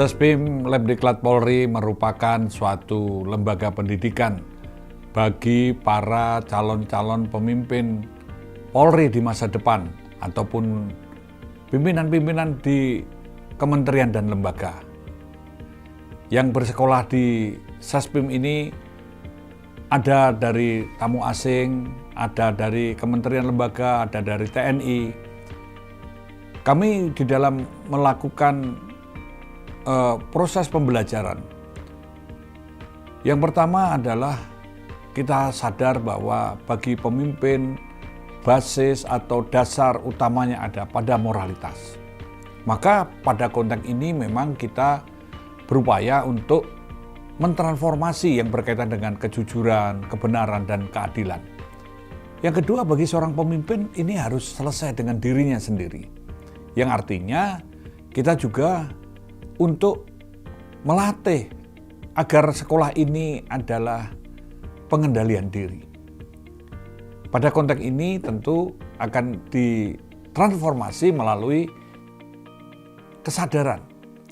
Sespim Lemdiklat Polri merupakan suatu lembaga pendidikan bagi para calon-calon pemimpin Polri di masa depan ataupun pimpinan-pimpinan di kementerian dan lembaga. Yang bersekolah di Sespim ini ada dari tamu asing, ada dari kementerian lembaga, ada dari TNI. Kami di dalam melakukan proses pembelajaran. Yang pertama adalah kita sadar bahwa bagi pemimpin, basis atau dasar utamanya ada pada moralitas. Maka pada konteks ini memang kita berupaya untuk mentransformasi yang berkaitan dengan kejujuran, kebenaran, dan keadilan. Yang kedua, bagi seorang pemimpin ini harus selesai dengan dirinya sendiri. Yang artinya kita juga untuk melatih agar sekolah ini adalah pengendalian diri. Pada konteks ini tentu akan ditransformasi melalui kesadaran,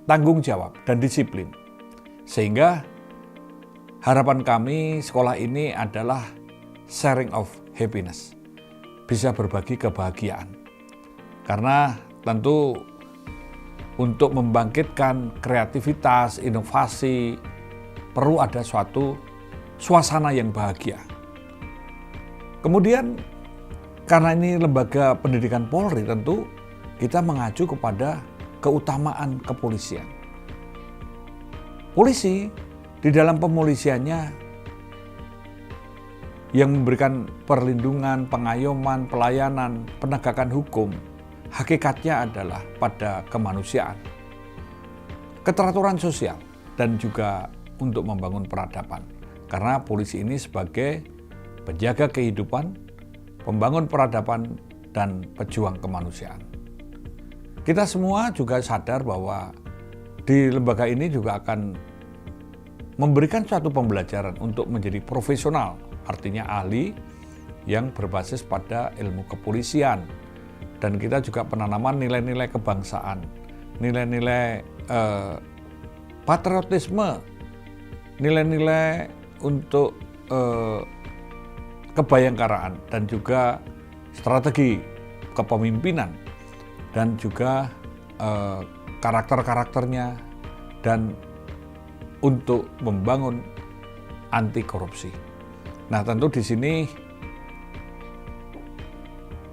tanggung jawab, dan disiplin. Sehingga harapan kami sekolah ini adalah sharing of happiness, bisa berbagi kebahagiaan. Karena tentu untuk membangkitkan kreativitas, inovasi, perlu ada suatu suasana yang bahagia. Kemudian, karena ini lembaga pendidikan Polri, tentu kita mengacu kepada keutamaan kepolisian. Polisi di dalam pemolisiannya yang memberikan perlindungan, pengayoman, pelayanan, penegakan hukum, hakikatnya adalah pada kemanusiaan, keteraturan sosial, dan juga untuk membangun peradaban. Karena polisi ini sebagai penjaga kehidupan, pembangun peradaban, dan pejuang kemanusiaan. Kita semua juga sadar bahwa di lembaga ini juga akan memberikan suatu pembelajaran untuk menjadi profesional, artinya ahli yang berbasis pada ilmu kepolisian. Dan kita juga penanaman nilai-nilai kebangsaan, nilai-nilai patriotisme, nilai-nilai untuk kebayangkaraan, dan juga strategi kepemimpinan, dan juga karakter-karakternya, dan untuk membangun anti korupsi. Nah, tentu di sini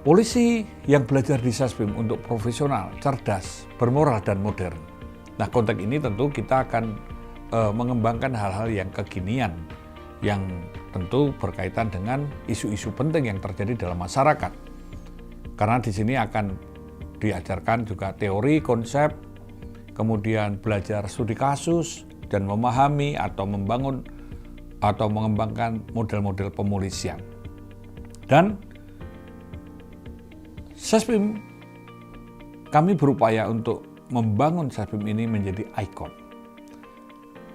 polisi yang belajar di Sespim untuk profesional, cerdas, bermoral, dan modern. Nah, konteks ini tentu kita akan mengembangkan hal-hal yang kekinian, yang tentu berkaitan dengan isu-isu penting yang terjadi dalam masyarakat. Karena di sini akan diajarkan juga teori, konsep, kemudian belajar studi kasus, dan memahami atau membangun atau mengembangkan model-model pemolisian. Dan Sespim, kami berupaya untuk membangun Sespim ini menjadi ikon.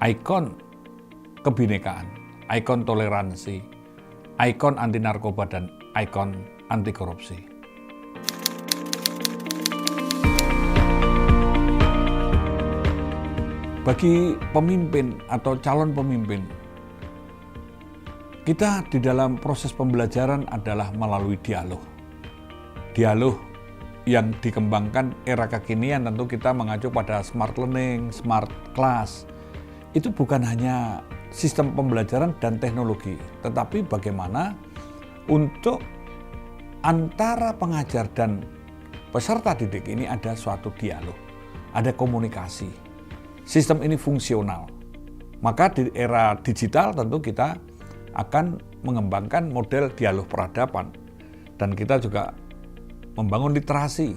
Ikon kebinekaan, ikon toleransi, ikon anti narkoba, dan ikon anti korupsi. Bagi pemimpin atau calon pemimpin, kita di dalam proses pembelajaran adalah melalui dialog. Dialog yang dikembangkan era kekinian tentu kita mengacu pada smart learning, smart class. Itu bukan hanya sistem pembelajaran dan teknologi, tetapi bagaimana untuk antara pengajar dan peserta didik ini ada suatu dialog, ada komunikasi. Sistem ini fungsional. Maka di era digital tentu kita akan mengembangkan model dialog peradaban, dan kita juga membangun literasi,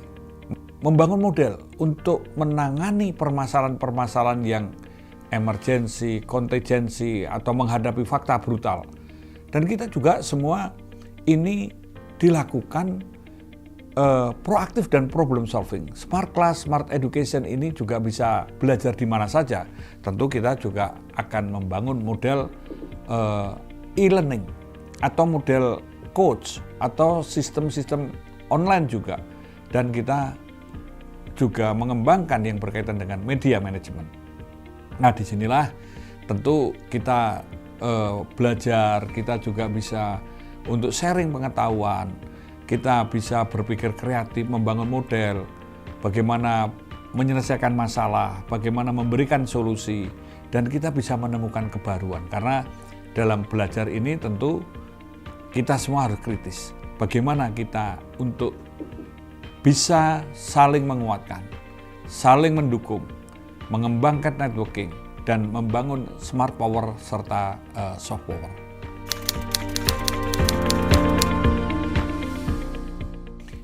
membangun model untuk menangani permasalahan-permasalahan yang emergensi, kontingensi, atau menghadapi fakta brutal. Dan kita juga semua ini dilakukan proaktif dan problem solving. Smart class, smart education ini juga bisa belajar di mana saja. Tentu kita juga akan membangun model e-learning atau model coach atau sistem-sistem online juga. Dan kita juga mengembangkan yang berkaitan dengan media management. Nah, disinilah tentu kita belajar, kita juga bisa untuk sharing pengetahuan, kita bisa berpikir kreatif, membangun model, bagaimana menyelesaikan masalah, bagaimana memberikan solusi, dan kita bisa menemukan kebaruan. Karena dalam belajar ini tentu kita semua harus kritis. Bagaimana kita untuk bisa saling menguatkan, saling mendukung, mengembangkan networking, dan membangun smart power serta soft power.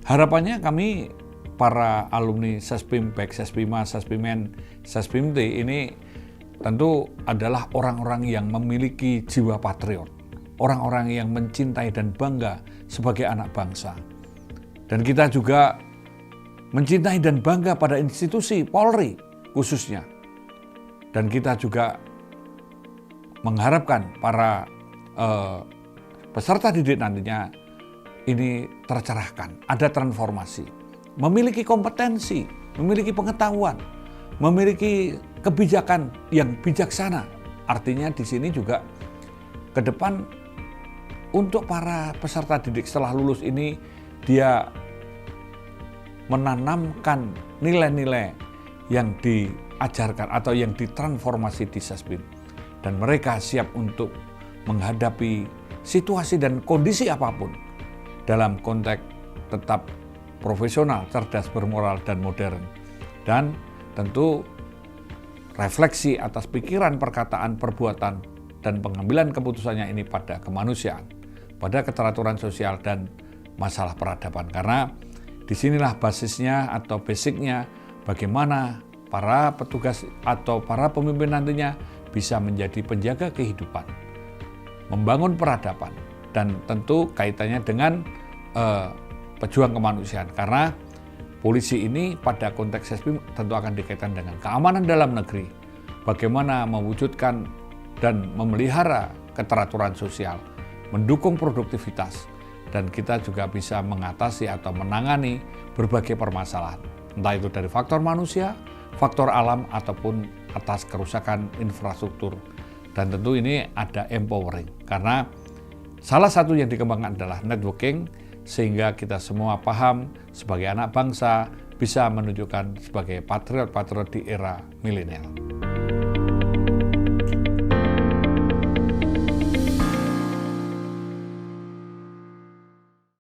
Harapannya kami para alumni Sespim, baik Sespima, Sespimen, Sespimd ini tentu adalah orang-orang yang memiliki jiwa patriot, orang-orang yang mencintai dan bangga sebagai anak bangsa. Dan kita juga mencintai dan bangga pada institusi Polri khususnya. Dan kita juga mengharapkan para peserta didik nantinya ini tercerahkan, ada transformasi, memiliki kompetensi, memiliki pengetahuan, memiliki kebijakan yang bijaksana. Artinya di sini juga ke depan untuk para peserta didik setelah lulus ini dia menanamkan nilai-nilai yang diajarkan atau yang ditransformasi di Sespim, dan mereka siap untuk menghadapi situasi dan kondisi apapun dalam konteks tetap profesional, cerdas, bermoral, dan modern, dan tentu refleksi atas pikiran, perkataan, perbuatan, dan pengambilan keputusannya ini pada kemanusiaan, pada keteraturan sosial dan masalah peradaban. Karena disinilah basisnya atau basicnya bagaimana para petugas atau para pemimpin nantinya bisa menjadi penjaga kehidupan, membangun peradaban, dan tentu kaitannya dengan pejuang kemanusiaan. Karena polisi ini pada konteks Sespim tentu akan dikaitkan dengan keamanan dalam negeri, bagaimana mewujudkan dan memelihara keteraturan sosial, mendukung produktivitas, dan kita juga bisa mengatasi atau menangani berbagai permasalahan, entah itu dari faktor manusia, faktor alam, ataupun atas kerusakan infrastruktur. Dan tentu ini ada empowering, karena salah satu yang dikembangkan adalah networking, sehingga kita semua paham sebagai anak bangsa bisa menunjukkan sebagai patriot-patriot di era milenial.